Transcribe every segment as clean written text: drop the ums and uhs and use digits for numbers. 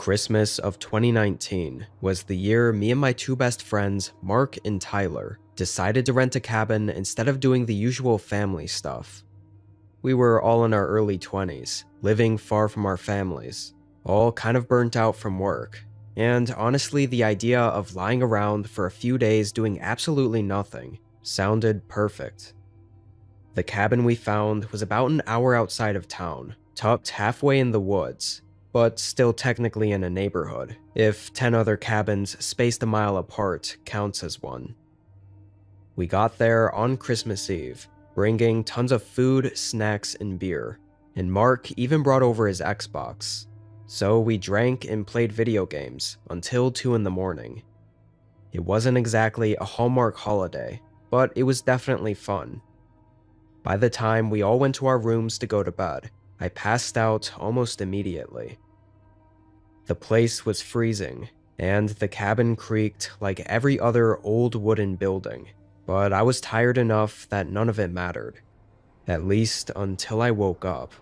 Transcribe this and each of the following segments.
Christmas of 2019 was the year me and my two best friends, Mark and Tyler, decided to rent a cabin instead of doing the usual family stuff. We were all in our early 20s, living far from our families, all kind of burnt out from work, and honestly, the idea of lying around for a few days doing absolutely nothing sounded perfect. The cabin we found was about an hour outside of town, tucked halfway in the woods, but still technically in a neighborhood, if 10 other cabins spaced a mile apart counts as one. We got there on Christmas Eve, bringing tons of food, snacks, and beer, and Mark even brought over his Xbox. So we drank and played video games until 2 in the morning. It wasn't exactly a Hallmark holiday, but it was definitely fun. By the time we all went to our rooms to go to bed, I passed out almost immediately. The place was freezing, and the cabin creaked like every other old wooden building, but I was tired enough that none of it mattered, at least until I woke up.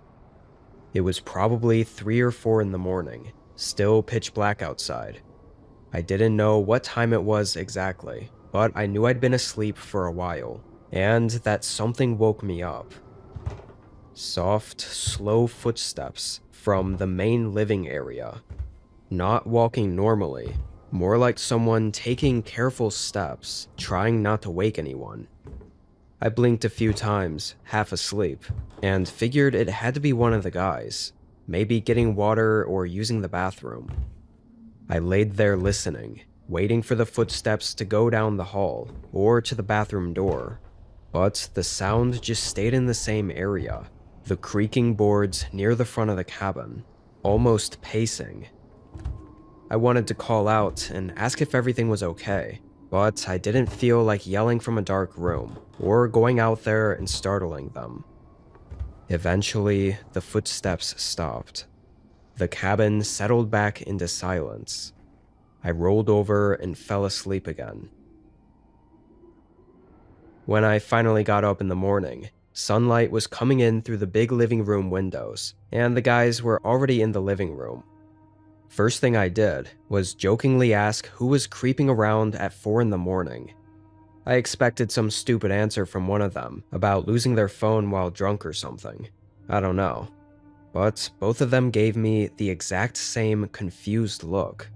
It was probably 3 or 4 in the morning, still pitch black outside. I didn't know what time it was exactly, but I knew I'd been asleep for a while, and that something woke me up. Soft, slow footsteps from the main living area. Not walking normally, more like someone taking careful steps, trying not to wake anyone. I blinked a few times, half asleep, and figured it had to be one of the guys, maybe getting water or using the bathroom. I laid there listening, waiting for the footsteps to go down the hall or to the bathroom door, but the sound just stayed in the same area, the creaking boards near the front of the cabin, almost pacing. I wanted to call out and ask if everything was okay, but I didn't feel like yelling from a dark room or going out there and startling them. Eventually, the footsteps stopped. The cabin settled back into silence. I rolled over and fell asleep again. When I finally got up in the morning, sunlight was coming in through the big living room windows, and the guys were already in the living room. First thing I did was jokingly ask who was creeping around at 4 in the morning. I expected some stupid answer from one of them about losing their phone while drunk or something. I don't know. But both of them gave me the exact same confused look.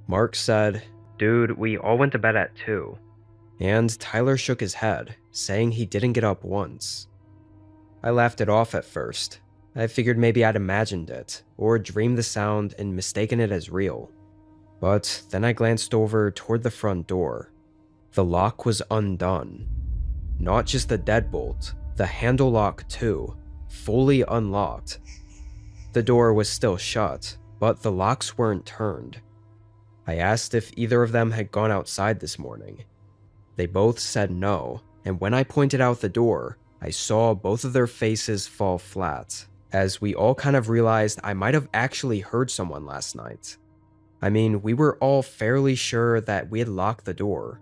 Mark said, "Dude, we all went to bed at 2. And Tyler shook his head, saying he didn't get up once. I laughed it off at first. I figured maybe I'd imagined it, or dreamed the sound and mistaken it as real. But then I glanced over toward the front door. The lock was undone. Not just the deadbolt, the handle lock too, fully unlocked. The door was still shut, but the locks weren't turned. I asked if either of them had gone outside this morning. They both said no, and when I pointed out the door, I saw both of their faces fall flat, as we all kind of realized I might have actually heard someone last night. I mean, we were all fairly sure that we had locked the door.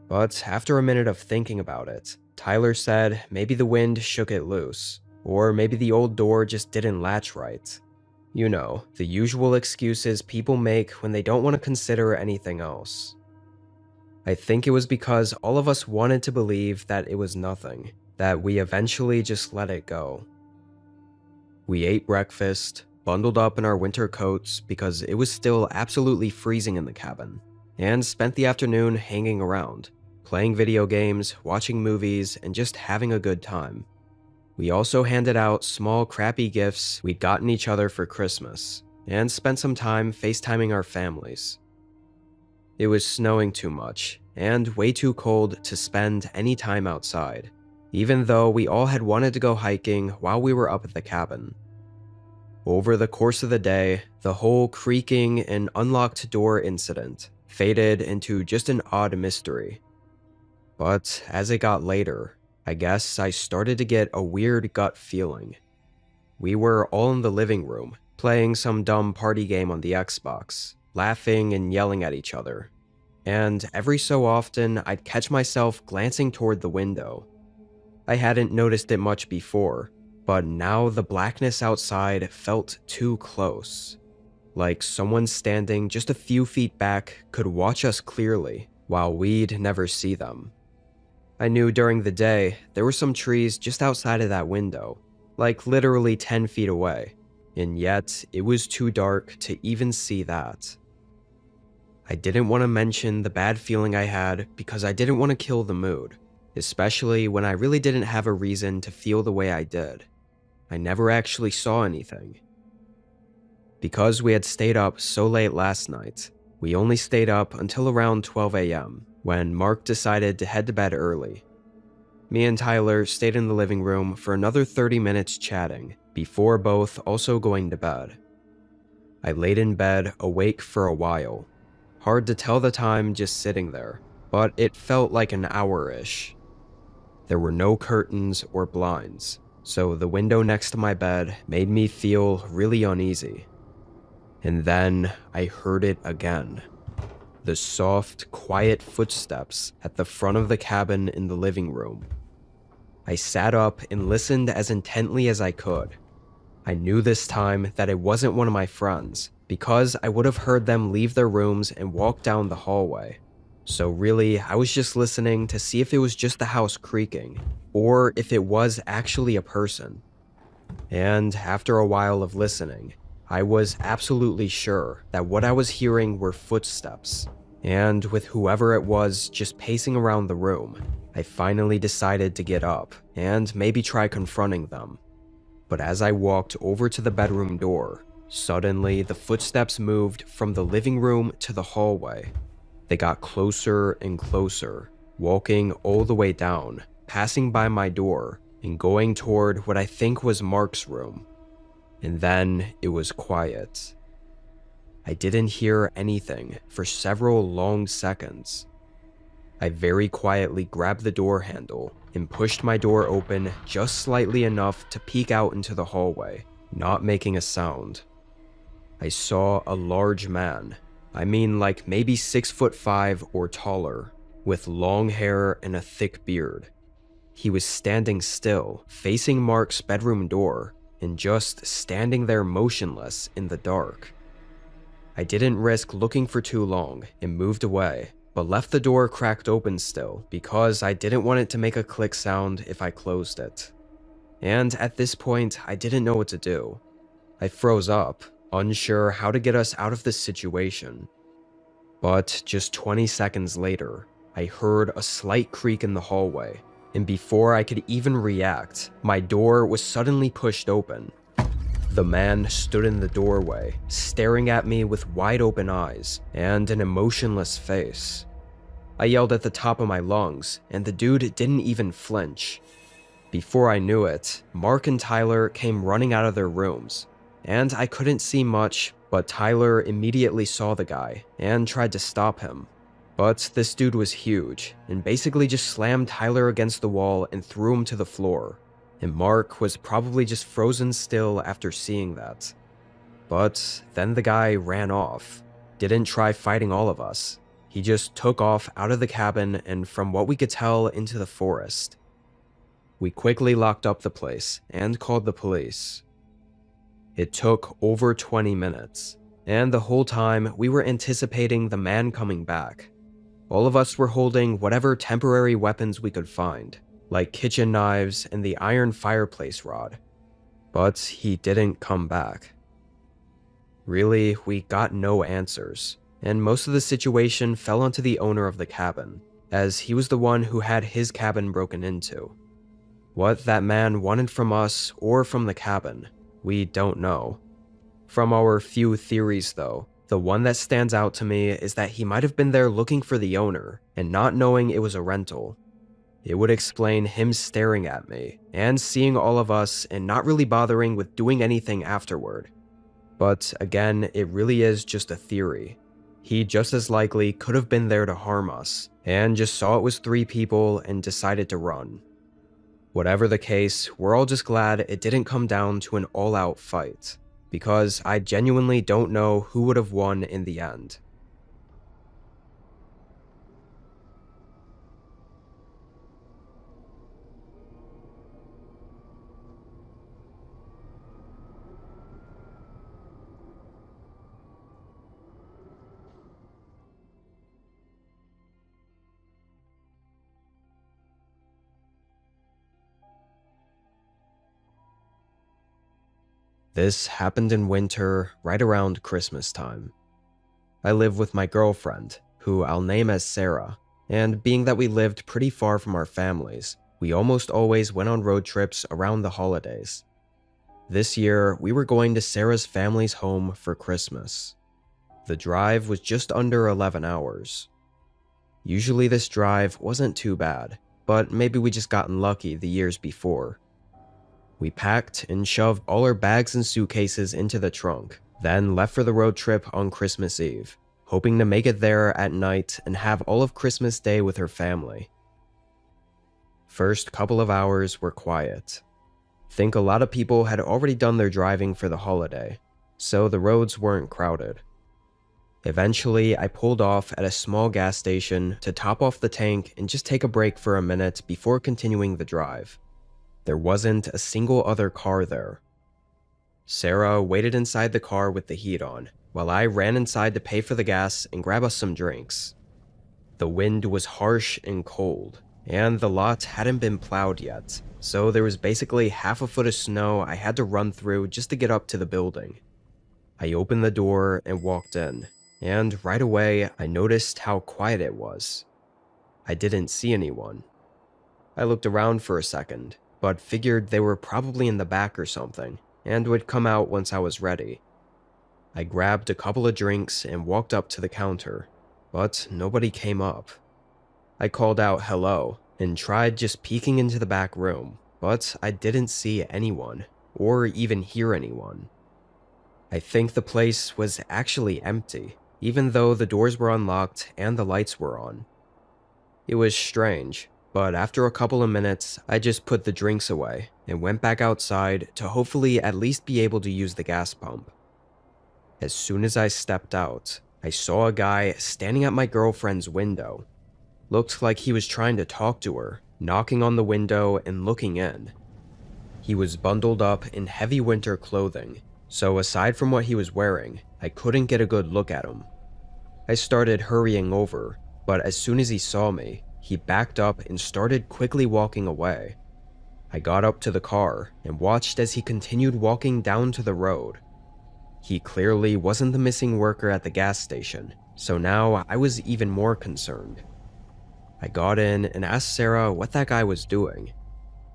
But after a minute of thinking about it, Tyler said maybe the wind shook it loose, or maybe the old door just didn't latch right. You know, the usual excuses people make when they don't want to consider anything else. I think it was because all of us wanted to believe that it was nothing, that we eventually just let it go. We ate breakfast, bundled up in our winter coats because it was still absolutely freezing in the cabin, and spent the afternoon hanging around, playing video games, watching movies, and just having a good time. We also handed out small crappy gifts we'd gotten each other for Christmas, and spent some time FaceTiming our families. It was snowing too much, and way too cold to spend any time outside, even though we all had wanted to go hiking while we were up at the cabin. Over the course of the day, the whole creaking and unlocked door incident faded into just an odd mystery. But as it got later, I guess I started to get a weird gut feeling. We were all in the living room, playing some dumb party game on the Xbox, laughing and yelling at each other. And every so often, I'd catch myself glancing toward the window. I hadn't noticed it much before, but now the blackness outside felt too close. like someone standing just a few feet back could watch us clearly, while we'd never see them. I knew during the day there were some trees just outside of that window, like literally 10 feet away, and yet it was too dark to even see that. I didn't want to mention the bad feeling I had because I didn't want to kill the mood, especially when I really didn't have a reason to feel the way I did. I never actually saw anything. Because we had stayed up so late last night, we only stayed up until around 12 a.m. when Mark decided to head to bed early. Me and Tyler stayed in the living room for another 30 minutes chatting before both also going to bed. I laid in bed awake for a while. Hard to tell the time just sitting there, but it felt like an hour-ish. There were no curtains or blinds, so the window next to my bed made me feel really uneasy. And then I heard it again. The soft, quiet footsteps at the front of the cabin in the living room. I sat up and listened as intently as I could. I knew this time that it wasn't one of my friends, because I would have heard them leave their rooms and walk down the hallway. So really, I was just listening to see if it was just the house creaking, or if it was actually a person. And after a while of listening, I was absolutely sure that what I was hearing were footsteps, and with whoever it was just pacing around the room, I finally decided to get up and maybe try confronting them. But as I walked over to the bedroom door, suddenly the footsteps moved from the living room to the hallway. They got closer and closer, walking all the way down, passing by my door, and going toward what I think was Mark's room. And then it was quiet. I didn't hear anything for several long seconds. I very quietly grabbed the door handle and pushed my door open just slightly enough to peek out into the hallway, not making a sound. I saw a large man, I mean like maybe 6'5" or taller, with long hair and a thick beard. He was standing still, facing Mark's bedroom door, and just standing there motionless in the dark. I didn't risk looking for too long and moved away, but left the door cracked open still because I didn't want it to make a click sound if I closed it. And at this point, I didn't know what to do. I froze up, unsure how to get us out of this situation. But just 20 seconds later, I heard a slight creak in the hallway, and before I could even react, my door was suddenly pushed open. The man stood in the doorway, staring at me with wide open eyes and an emotionless face. I yelled at the top of my lungs, and the dude didn't even flinch. Before I knew it, Mark and Tyler came running out of their rooms, and I couldn't see much, but Tyler immediately saw the guy and tried to stop him. But this dude was huge, and basically just slammed Tyler against the wall and threw him to the floor. And Mark was probably just frozen still after seeing that. But then the guy ran off, didn't try fighting all of us. He just took off out of the cabin and, from what we could tell, into the forest. We quickly locked up the place and called the police. It took over 20 minutes, and the whole time we were anticipating the man coming back. All of us were holding whatever temporary weapons we could find, like kitchen knives and the iron fireplace rod. But he didn't come back. Really, we got no answers, and most of the situation fell onto the owner of the cabin, as he was the one who had his cabin broken into. What that man wanted from us or from the cabin, we don't know. From our few theories though, the one that stands out to me is that he might have been there looking for the owner and not knowing it was a rental. It would explain him staring at me and seeing all of us and not really bothering with doing anything afterward. But again, it really is just a theory. He just as likely could have been there to harm us and just saw it was 3 people and decided to run. Whatever the case, we're all just glad it didn't come down to an all-out fight, because I genuinely don't know who would have won in the end. This happened in winter, right around Christmas time. I live with my girlfriend, who I'll name as Sarah, and being that we lived pretty far from our families, we almost always went on road trips around the holidays. This year, we were going to Sarah's family's home for Christmas. The drive was just under 11 hours. Usually this drive wasn't too bad, but maybe we just gotten lucky the years before. We packed and shoved all our bags and suitcases into the trunk, then left for the road trip on Christmas Eve, hoping to make it there at night and have all of Christmas Day with her family. First couple of hours were quiet. Think a lot of people had already done their driving for the holiday, so the roads weren't crowded. Eventually, I pulled off at a small gas station to top off the tank and just take a break for a minute before continuing the drive. There wasn't a single other car there. Sarah waited inside the car with the heat on, while I ran inside to pay for the gas and grab us some drinks. The wind was harsh and cold, and the lot hadn't been plowed yet, so there was basically half a foot of snow I had to run through just to get up to the building. I opened the door and walked in, and right away I noticed how quiet it was. I didn't see anyone. I looked around for a second, but figured they were probably in the back or something, and would come out once I was ready. I grabbed a couple of drinks and walked up to the counter, but nobody came up. I called out hello, and tried just peeking into the back room, but I didn't see anyone, or even hear anyone. I think the place was actually empty, even though the doors were unlocked and the lights were on. It was strange, but after a couple of minutes, I just put the drinks away and went back outside to hopefully at least be able to use the gas pump. As soon as I stepped out, I saw a guy standing at my girlfriend's window. Looked like he was trying to talk to her, knocking on the window and looking in. He was bundled up in heavy winter clothing, so aside from what he was wearing, I couldn't get a good look at him. I started hurrying over, but as soon as he saw me, he backed up and started quickly walking away. I got up to the car and watched as he continued walking down to the road. He clearly wasn't the missing worker at the gas station, so now I was even more concerned. I got in and asked Sarah what that guy was doing.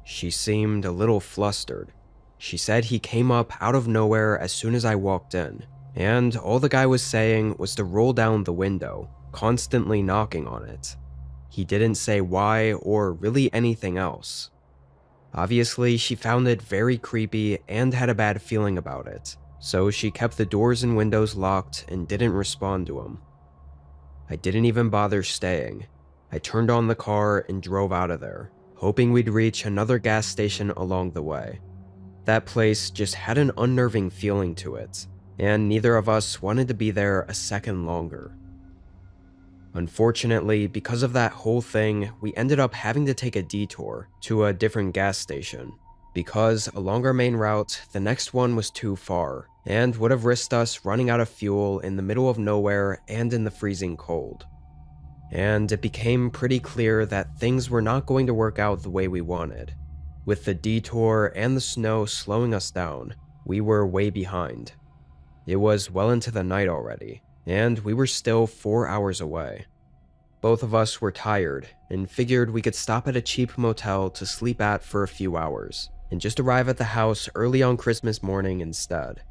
She seemed a little flustered. She said he came up out of nowhere as soon as I walked in, and all the guy was saying was to roll down the window, constantly knocking on it. He didn't say why or really anything else. Obviously, she found it very creepy and had a bad feeling about it, so she kept the doors and windows locked and didn't respond to him. I didn't even bother staying. I turned on the car and drove out of there, hoping we'd reach another gas station along the way. That place just had an unnerving feeling to it, and neither of us wanted to be there a second longer. Unfortunately, because of that whole thing, we ended up having to take a detour to a different gas station, because along our main route, the next one was too far, and would have risked us running out of fuel in the middle of nowhere and in the freezing cold. And it became pretty clear that things were not going to work out the way we wanted. With the detour and the snow slowing us down, we were way behind. It was well into the night already, and we were still 4 hours away. Both of us were tired and figured we could stop at a cheap motel to sleep at for a few hours, and just arrive at the house early on Christmas morning instead.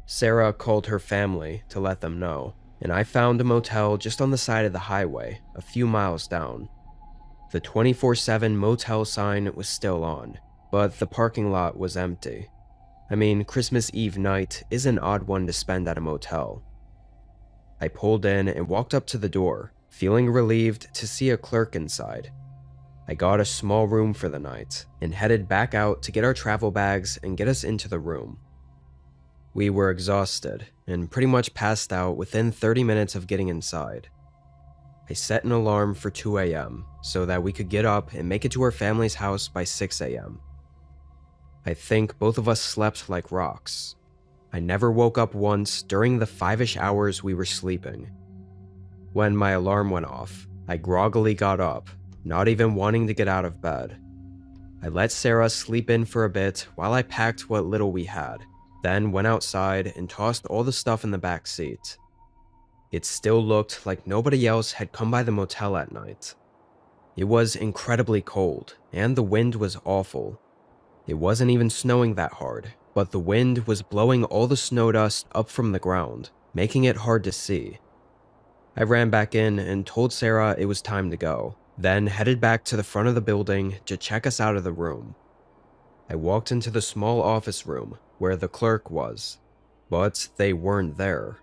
Sarah called her family to let them know, and I found a motel just on the side of the highway, a few miles down. The 24/7 motel sign was still on, but the parking lot was empty. I mean, Christmas Eve night is an odd one to spend at a motel. I pulled in and walked up to the door, feeling relieved to see a clerk inside. I got a small room for the night, and headed back out to get our travel bags and get us into the room. We were exhausted, and pretty much passed out within 30 minutes of getting inside. I set an alarm for 2 a.m. so that we could get up and make it to our family's house by 6 a.m. I think both of us slept like rocks. I never woke up once during the 5-ish hours we were sleeping. When my alarm went off, I groggily got up, not even wanting to get out of bed. I let Sarah sleep in for a bit while I packed what little we had. then went outside and tossed all the stuff in the back seat. It still looked like nobody else had come by the motel at night. It was incredibly cold, and the wind was awful. It wasn't even snowing that hard, but the wind was blowing all the snow dust up from the ground, making it hard to see. I ran back in and told Sarah it was time to go, then headed back to the front of the building to check us out of the room. I walked into the small office room where the clerk was, but they weren't there.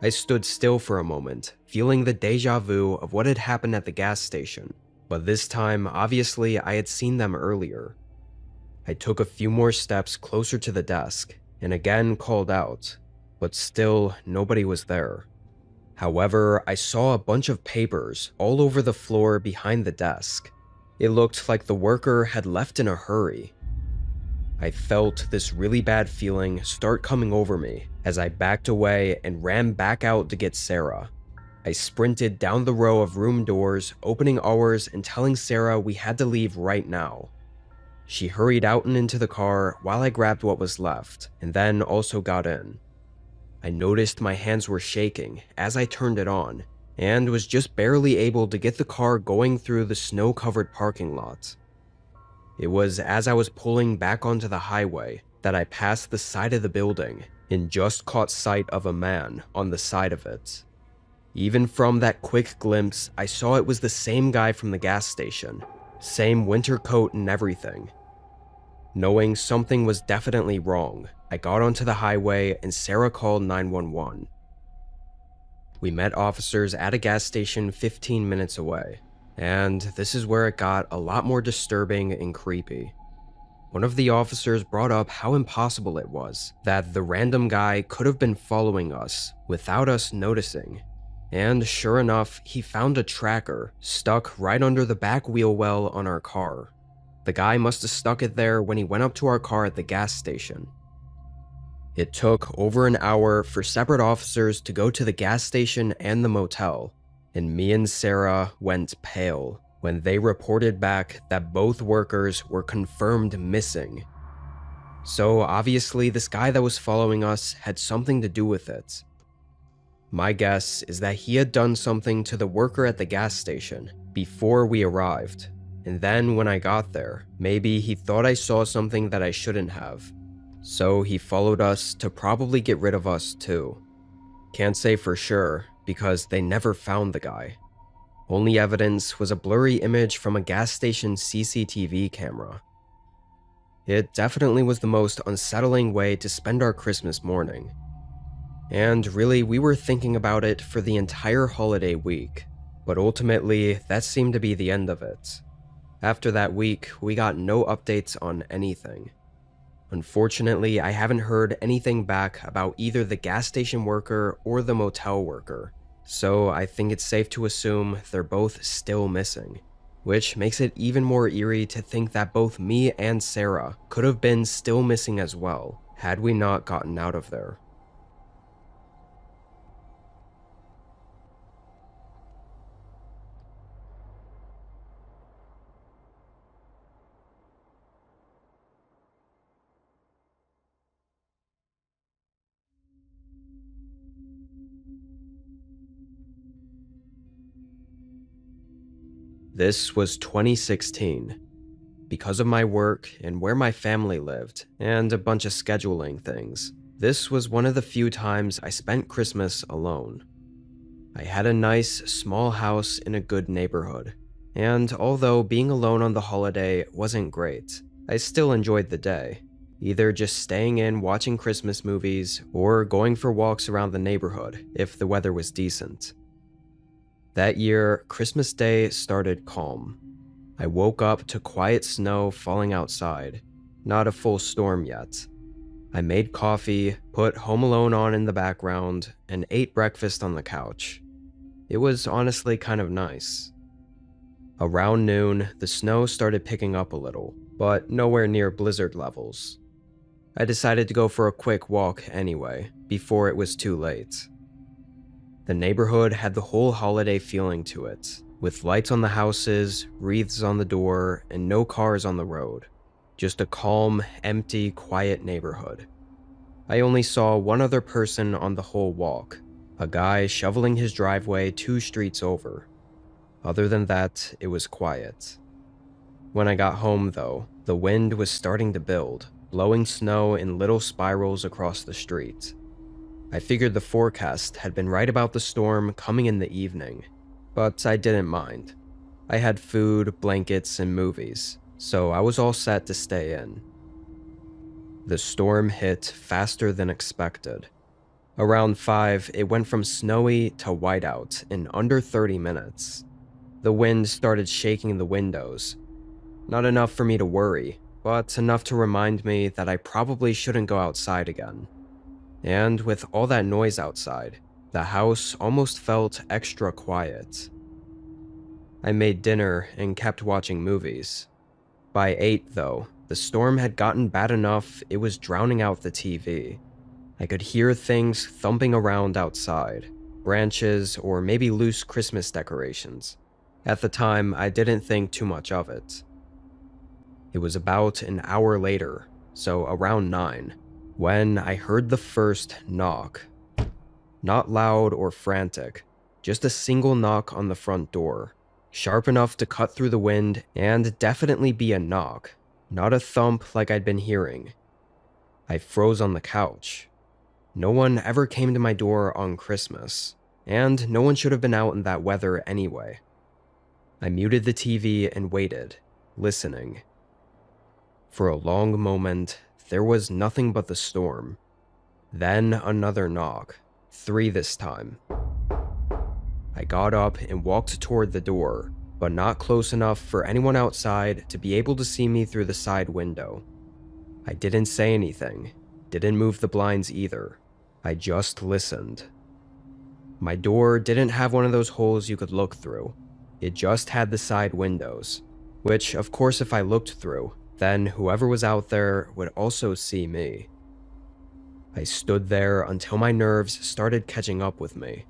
I stood still for a moment, feeling the deja vu of what had happened at the gas station, but this time, obviously, I had seen them earlier. I took a few more steps closer to the desk, and again called out, but still nobody was there. However, I saw a bunch of papers all over the floor behind the desk. It looked like the worker had left in a hurry. I felt this really bad feeling start coming over me as I backed away and ran back out to get Sarah. I sprinted down the row of room doors, opening ours and telling Sarah we had to leave right now. She hurried out and into the car while I grabbed what was left, and then also got in. I noticed my hands were shaking as I turned it on, and was just barely able to get the car going through the snow-covered parking lot. It was as I was pulling back onto the highway that I passed the side of the building and just caught sight of a man on the side of it. Even from that quick glimpse, I saw it was the same guy from the gas station, same winter coat and everything. Knowing something was definitely wrong, I got onto the highway and Sarah called 911. We met officers at a gas station 15 minutes away, and this is where it got a lot more disturbing and creepy. One of the officers brought up how impossible it was that the random guy could have been following us without us noticing. And sure enough, he found a tracker stuck right under the back wheel well on our car. The guy must have stuck it there when he went up to our car at the gas station. It took over an hour for separate officers to go to the gas station and the motel, and me and Sarah went pale when they reported back that both workers were confirmed missing. So obviously this guy that was following us had something to do with it. My guess is that he had done something to the worker at the gas station before we arrived, and then when I got there, maybe he thought I saw something that I shouldn't have. So he followed us to probably get rid of us too. Can't say for sure, because they never found the guy. Only evidence was a blurry image from a gas station CCTV camera. It definitely was the most unsettling way to spend our Christmas morning. And really, we were thinking about it for the entire holiday week, but ultimately, that seemed to be the end of it. After that week, we got no updates on anything. Unfortunately, I haven't heard anything back about either the gas station worker or the motel worker, so I think it's safe to assume they're both still missing, which makes it even more eerie to think that both me and Sarah could have been still missing as well, had we not gotten out of there. This was 2016. Because of my work and where my family lived, and a bunch of scheduling things, this was one of the few times I spent Christmas alone. I had a nice, small house in a good neighborhood, and although being alone on the holiday wasn't great, I still enjoyed the day, either just staying in watching Christmas movies or going for walks around the neighborhood if the weather was decent. That year, Christmas Day started calm. I woke up to quiet snow falling outside, not a full storm yet. I made coffee, put Home Alone on in the background, and ate breakfast on the couch. It was honestly kind of nice. Around noon, the snow started picking up a little, but nowhere near blizzard levels. I decided to go for a quick walk anyway, before it was too late. The neighborhood had the whole holiday feeling to it, with lights on the houses, wreaths on the door, and no cars on the road. Just a calm, empty, quiet neighborhood. I only saw one other person on the whole walk, a guy shoveling his driveway 2 streets over. Other than that, it was quiet. When I got home, though, the wind was starting to build, blowing snow in little spirals across the street. I figured the forecast had been right about the storm coming in the evening, but I didn't mind. I had food, blankets, and movies, so I was all set to stay in. The storm hit faster than expected. Around 5, it went from snowy to whiteout in under 30 minutes. The wind started shaking the windows. Not enough for me to worry, but enough to remind me that I probably shouldn't go outside again. And with all that noise outside, the house almost felt extra quiet. I made dinner and kept watching movies. By 8, though, the storm had gotten bad enough it was drowning out the TV. I could hear things thumping around outside, branches or maybe loose Christmas decorations. At the time, I didn't think too much of it. It was about an hour later, so around 9, when I heard the first knock. Not loud or frantic, just a single knock on the front door, sharp enough to cut through the wind and definitely be a knock, not a thump like I'd been hearing. I froze on the couch. No one ever came to my door on Christmas, and no one should have been out in that weather anyway. I muted the TV and waited, listening. For a long moment, there was nothing but the storm. Then another knock, 3 this time. I got up and walked toward the door, but not close enough for anyone outside to be able to see me through the side window. I didn't say anything, didn't move the blinds either. I just listened. My door didn't have one of those holes you could look through. It just had the side windows, which, of course, if I looked through, then whoever was out there would also see me. I stood there until my nerves started catching up with me.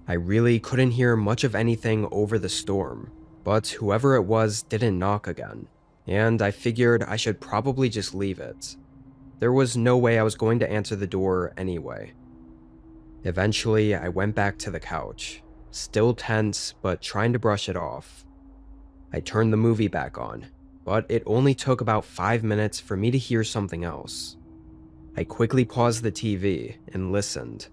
I really couldn't hear much of anything over the storm, but whoever it was didn't knock again, and I figured I should probably just leave it. There was no way I was going to answer the door anyway. Eventually, I went back to the couch, still tense but trying to brush it off. I turned the movie back on, but it only took about 5 minutes for me to hear something else. I quickly paused the TV and listened.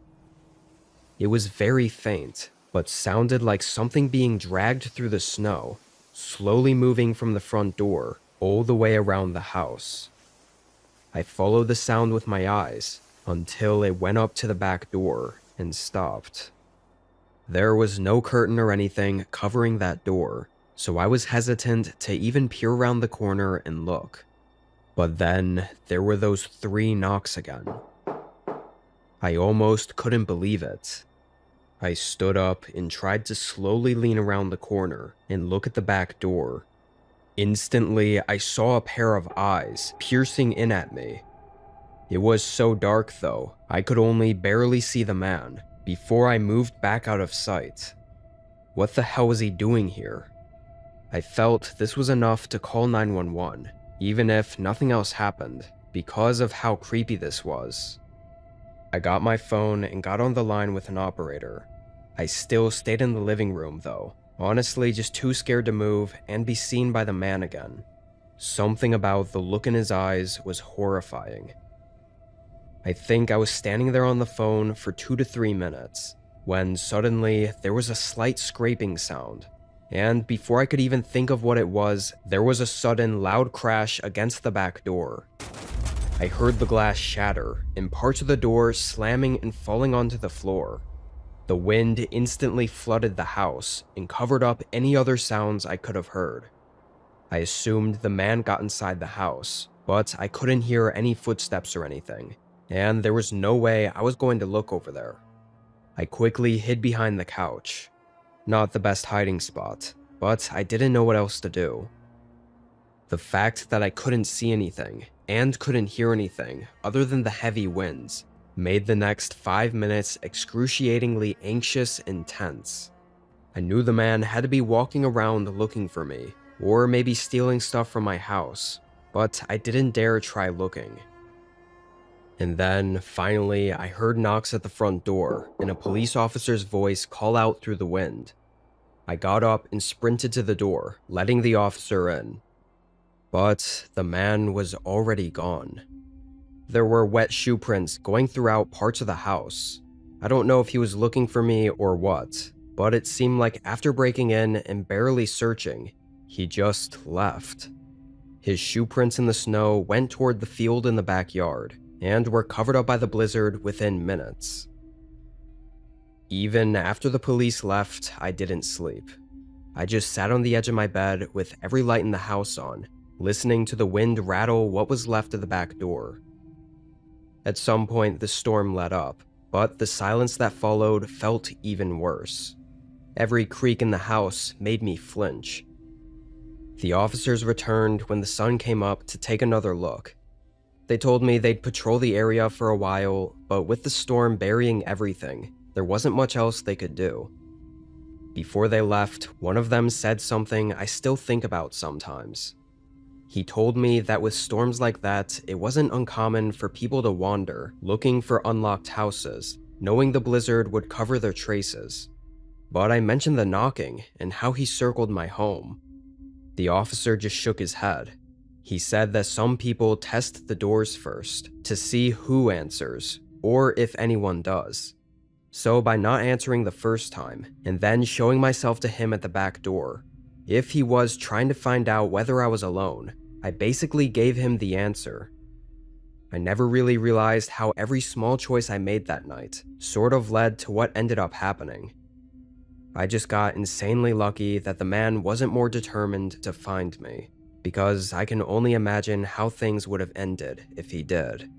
It was very faint, but sounded like something being dragged through the snow, slowly moving from the front door all the way around the house. I followed the sound with my eyes until it went up to the back door and stopped. There was no curtain or anything covering that door, so I was hesitant to even peer around the corner and look. But then there were those 3 knocks again. I almost couldn't believe it. I stood up and tried to slowly lean around the corner and look at the back door. Instantly, I saw a pair of eyes piercing in at me. It was so dark, though, I could only barely see the man before I moved back out of sight. What the hell was he doing here? I felt this was enough to call 911, even if nothing else happened, because of how creepy this was. I got my phone and got on the line with an operator. I still stayed in the living room, though, honestly just too scared to move and be seen by the man again. Something about the look in his eyes was horrifying. I think I was standing there on the phone for 2 to 3 minutes, when suddenly there was a slight scraping sound, and before I could even think of what it was, there was a sudden loud crash against the back door. I heard the glass shatter, and parts of the door slamming and falling onto the floor. The wind instantly flooded the house and covered up any other sounds I could have heard. I assumed the man got inside the house, but I couldn't hear any footsteps or anything, and there was no way I was going to look over there. I quickly hid behind the couch. Not the best hiding spot, but I didn't know what else to do. The fact that I couldn't see anything and couldn't hear anything other than the heavy winds made the next 5 minutes excruciatingly anxious and tense. I knew the man had to be walking around looking for me, or maybe stealing stuff from my house, but I didn't dare try looking. And then, finally, I heard knocks at the front door and a police officer's voice call out through the wind. I got up and sprinted to the door, letting the officer in. But the man was already gone. There were wet shoe prints going throughout parts of the house. I don't know if he was looking for me or what, but it seemed like after breaking in and barely searching, he just left. His shoe prints in the snow went toward the field in the backyard and were covered up by the blizzard within minutes. Even after the police left, I didn't sleep. I just sat on the edge of my bed with every light in the house on, listening to the wind rattle what was left of the back door. At some point, the storm let up, but the silence that followed felt even worse. Every creak in the house made me flinch. The officers returned when the sun came up to take another look. They told me they'd patrol the area for a while, but with the storm burying everything, there wasn't much else they could do. Before they left, one of them said something I still think about sometimes. He told me that with storms like that, it wasn't uncommon for people to wander, looking for unlocked houses, knowing the blizzard would cover their traces. But I mentioned the knocking and how he circled my home. The officer just shook his head. He said that some people test the doors first to see who answers, or if anyone does. So by not answering the first time, and then showing myself to him at the back door, if he was trying to find out whether I was alone, I basically gave him the answer. I never really realized how every small choice I made that night sort of led to what ended up happening. I just got insanely lucky that the man wasn't more determined to find me, because I can only imagine how things would have ended if he did.